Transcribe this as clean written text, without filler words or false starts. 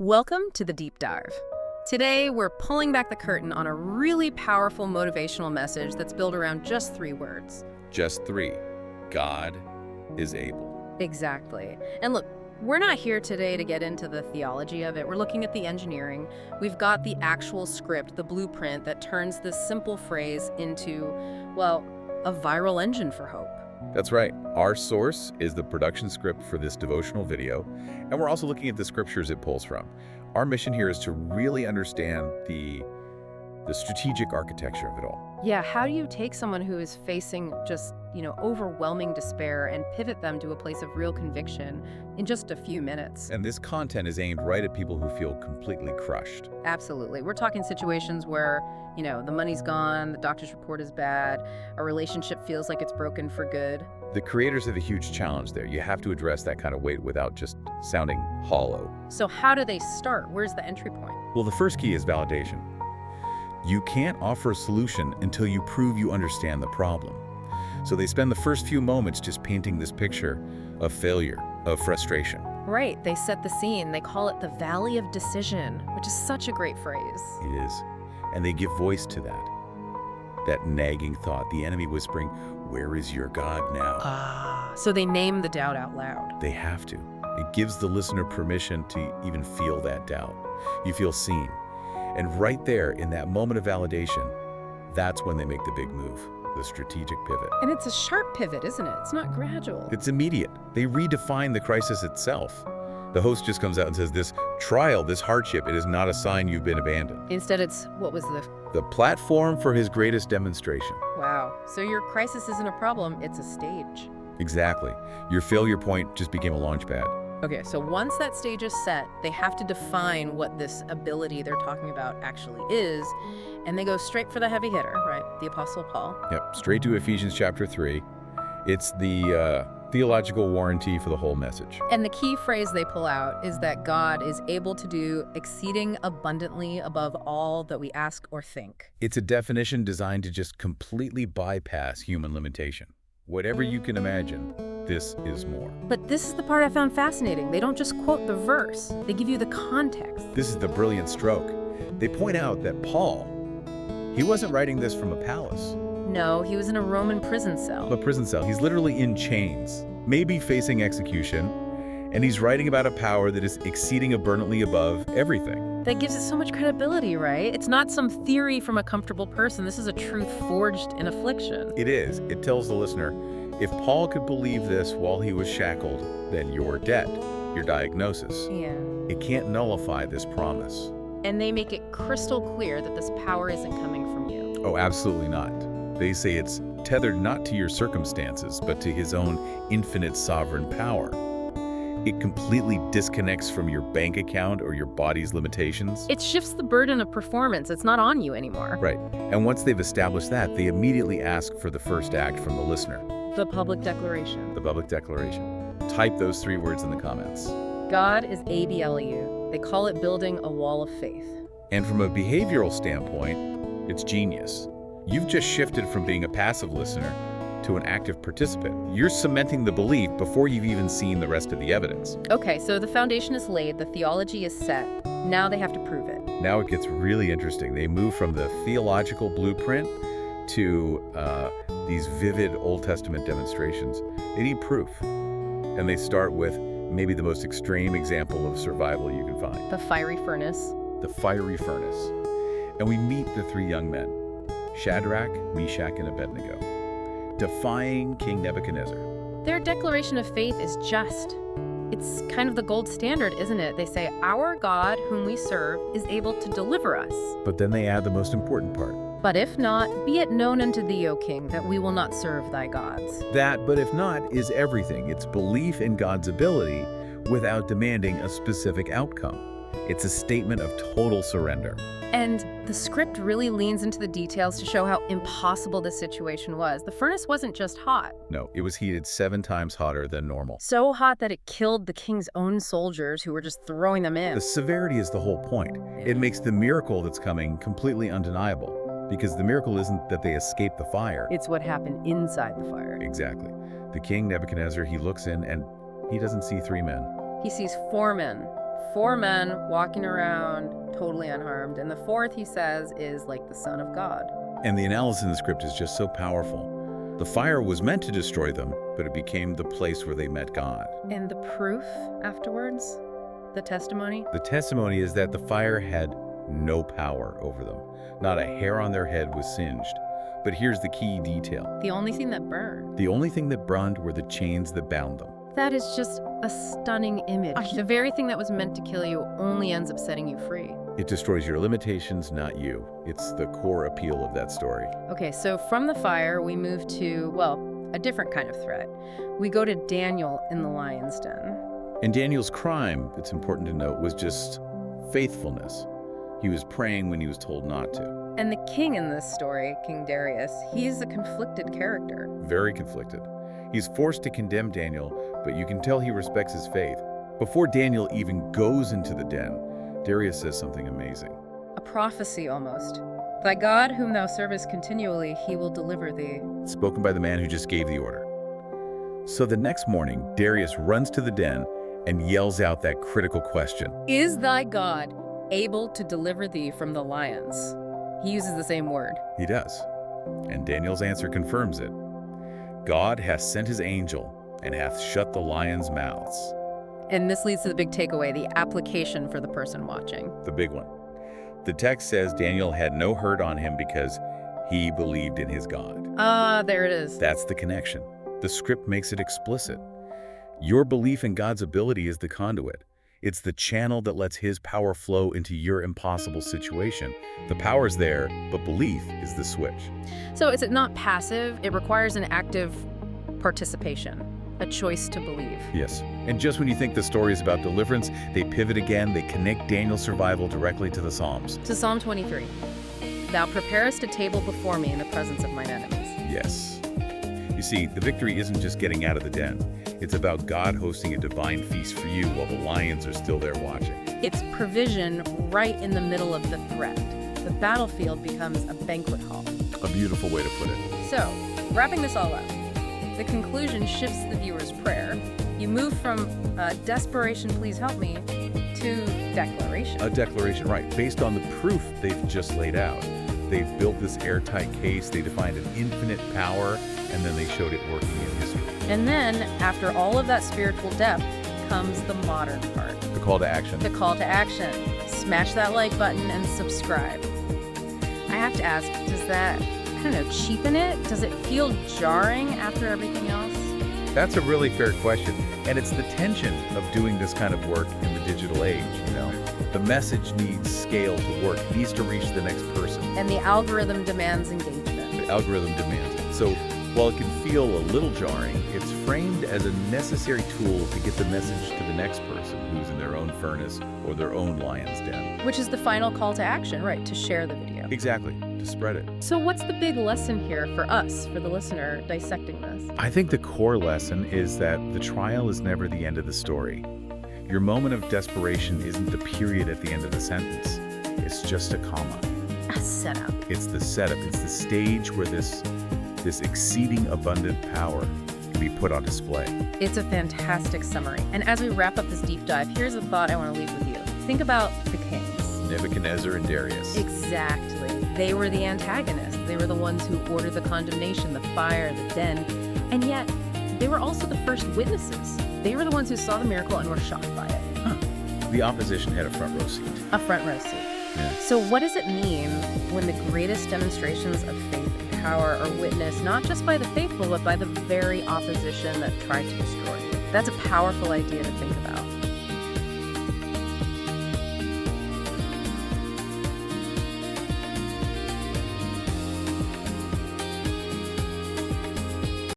Welcome to the Deep Dive. Today, we're pulling back the curtain on a really powerful motivational message that's built around just 3 words. Just 3. God is able. Exactly. And look, we're not here today to get into the theology of it. We're looking at the engineering. We've got the actual script, the blueprint that turns this simple phrase into, well, a viral engine for hope. That's right. Our source is the production script for this devotional video, and we're also looking at the scriptures it pulls from. Our mission here is to really understand the strategic architecture of it all. Yeah, how do you take someone who is facing just, overwhelming despair and pivot them to a place of real conviction in just a few minutes? And this content is aimed right at people who feel completely crushed. Absolutely. We're talking situations where, the money's gone, the doctor's report is bad, a relationship feels like it's broken for good. The creators have a huge challenge there. You have to address that kind of weight without just sounding hollow. So how do they start? Where's the entry point? Well, the first key is validation. You can't offer a solution until you prove you understand the problem. So they spend the first few moments just painting this picture of failure, of frustration. Right, they set the scene. They call it the Valley of Decision, which is such a great phrase. It is. And they give voice to that nagging thought, the enemy whispering, "Where is your God now?" So they name the doubt out loud. They have to. It gives the listener permission to even feel that doubt. You feel seen. And right there, in that moment of validation, that's when they make the big move, the strategic pivot. And it's a sharp pivot, isn't it? It's not gradual. It's immediate. They redefine the crisis itself. The host just comes out and says, this trial, this hardship, it is not a sign you've been abandoned. Instead, it's, the platform for his greatest demonstration. Wow. So your crisis isn't a problem, it's a stage. Exactly. Your failure point just became a launch pad. Okay, so once that stage is set, they have to define what this ability they're talking about actually is, and they go straight for the heavy hitter, right? The Apostle Paul. Yep, straight to Ephesians chapter 3. It's the theological warranty for the whole message. And the key phrase they pull out is that God is able to do exceeding abundantly above all that we ask or think. It's a definition designed to just completely bypass human limitation. Whatever you can imagine, this is more. But this is the part I found fascinating. They don't just quote the verse, they give you the context. This is the brilliant stroke. They point out that Paul, he wasn't writing this from a palace. No, he was in a Roman prison cell. A prison cell. He's literally in chains, maybe facing execution, and he's writing about a power that is exceeding abundantly above everything. That gives it so much credibility, right? It's not some theory from a comfortable person. This is a truth forged in affliction. It is. It tells the listener, if Paul could believe this while he was shackled, then your debt, your diagnosis, it can't nullify this promise. And they make it crystal clear that this power isn't coming from you. Oh, absolutely not. They say it's tethered not to your circumstances, but to his own infinite sovereign power. It completely disconnects from your bank account or your body's limitations. It shifts the burden of performance. It's not on you anymore. Right. And once they've established that, they immediately ask for the first act from the listener. The public declaration. The public declaration. Type those 3 words in the comments. God is ABLU. They call it building a wall of faith. And from a behavioral standpoint, it's genius. You've just shifted from being a passive listener to an active participant. You're cementing the belief before you've even seen the rest of the evidence. Okay, so the foundation is laid, the theology is set. Now they have to prove it. Now it gets really interesting. They move from the theological blueprint to these vivid Old Testament demonstrations. They need proof. And they start with maybe the most extreme example of survival you can find. The fiery furnace. The fiery furnace. And we meet the 3 young men, Shadrach, Meshach, and Abednego, defying King Nebuchadnezzar. Their declaration of faith is just. It's kind of the gold standard, isn't it? They say, our God, whom we serve, is able to deliver us. But then they add the most important part. But if not, be it known unto thee, O king, that we will not serve thy gods. That, but if not, is everything. It's belief in God's ability without demanding a specific outcome. It's a statement of total surrender. And the script really leans into the details to show how impossible this situation was. The furnace wasn't just hot. No, it was heated 7 times hotter than normal. So hot that it killed the king's own soldiers who were just throwing them in. The severity is the whole point. It makes the miracle that's coming completely undeniable. Because the miracle isn't that they escaped the fire. It's what happened inside the fire. Exactly. The king Nebuchadnezzar, he looks in and he doesn't see 3 men. He sees 4 men, 4 men walking around totally unharmed. And the fourth, he says, is like the Son of God. And the analysis in the script is just so powerful. The fire was meant to destroy them, but it became the place where they met God. And the proof afterwards? The testimony? The testimony is that the fire had no power over them. Not a hair on their head was singed. But here's the key detail. The only thing that burned. The only thing that burned were the chains that bound them. That is just a stunning image. The very thing that was meant to kill you only ends up setting you free. It destroys your limitations, not you. It's the core appeal of that story. Okay, so from the fire, we move to, well, a different kind of threat. We go to Daniel in the lion's den. And Daniel's crime, it's important to note, was just faithfulness. He was praying when he was told not to. And the king in this story, King Darius, he's a conflicted character. Very conflicted. He's forced to condemn Daniel, but you can tell he respects his faith. Before Daniel even goes into the den, Darius says something amazing. A prophecy almost. Thy God, whom thou servest continually, he will deliver thee. Spoken by the man who just gave the order. So the next morning, Darius runs to the den and yells out that critical question. Is thy God able to deliver thee from the lions? He uses the same word. He does. And Daniel's answer confirms it. God hath sent his angel and hath shut the lions' mouths. And this leads to the big takeaway, the application for the person watching. The big one. The text says Daniel had no hurt on him because he believed in his God. Ah, there it is. That's the connection. The script makes it explicit. Your belief in God's ability is the conduit. It's the channel that lets his power flow into your impossible situation. The power's there, but belief is the switch. So is it not passive? It requires an active participation, a choice to believe. Yes. And just when you think the story is about deliverance, they pivot again. They connect Daniel's survival directly to the Psalms. To Psalm 23. Thou preparest a table before me in the presence of mine enemies. Yes. You see, the victory isn't just getting out of the den. It's about God hosting a divine feast for you while the lions are still there watching. It's provision right in the middle of the threat. The battlefield becomes a banquet hall. A beautiful way to put it. So, wrapping this all up, the conclusion shifts the viewer's prayer. You move from desperation, please help me, to declaration. A declaration, right, based on the proof they've just laid out. They've built this airtight case, they defined an infinite power, and then they showed it working in history. And then, after all of that spiritual depth, comes the modern part. The call to action. The call to action. Smash that like button and subscribe. I have to ask, does that, I don't know, cheapen it? Does it feel jarring after everything else? That's a really fair question. And it's the tension of doing this kind of work in the digital age, you know. The message needs scale to work. It needs to reach the next person. And the algorithm demands engagement. The algorithm demands it. So while it can feel a little jarring, it's framed as a necessary tool to get the message to the next person who's in their own furnace or their own lion's den. Which is the final call to action, right? To share the video. Exactly, to spread it. So what's the big lesson here for us, for the listener, dissecting this? I think the core lesson is that the trial is never the end of the story. Your moment of desperation isn't the period at the end of the sentence. It's just a comma. A setup. It's the setup. It's the stage where this exceeding abundant power can be put on display. It's a fantastic summary. And as we wrap up this deep dive, here's a thought I want to leave with you. Think about the kings. Nebuchadnezzar and Darius. Exactly. They were the antagonists. They were the ones who ordered the condemnation, the fire, the den. And yet, they were also the first witnesses. They were the ones who saw the miracle and were shocked by it. Huh. The opposition had a front row seat. A front row seat. Yeah. So what does it mean when the greatest demonstrations of faith and power are witnessed not just by the faithful, but by the very opposition that tried to destroy you? That's a powerful idea to think about.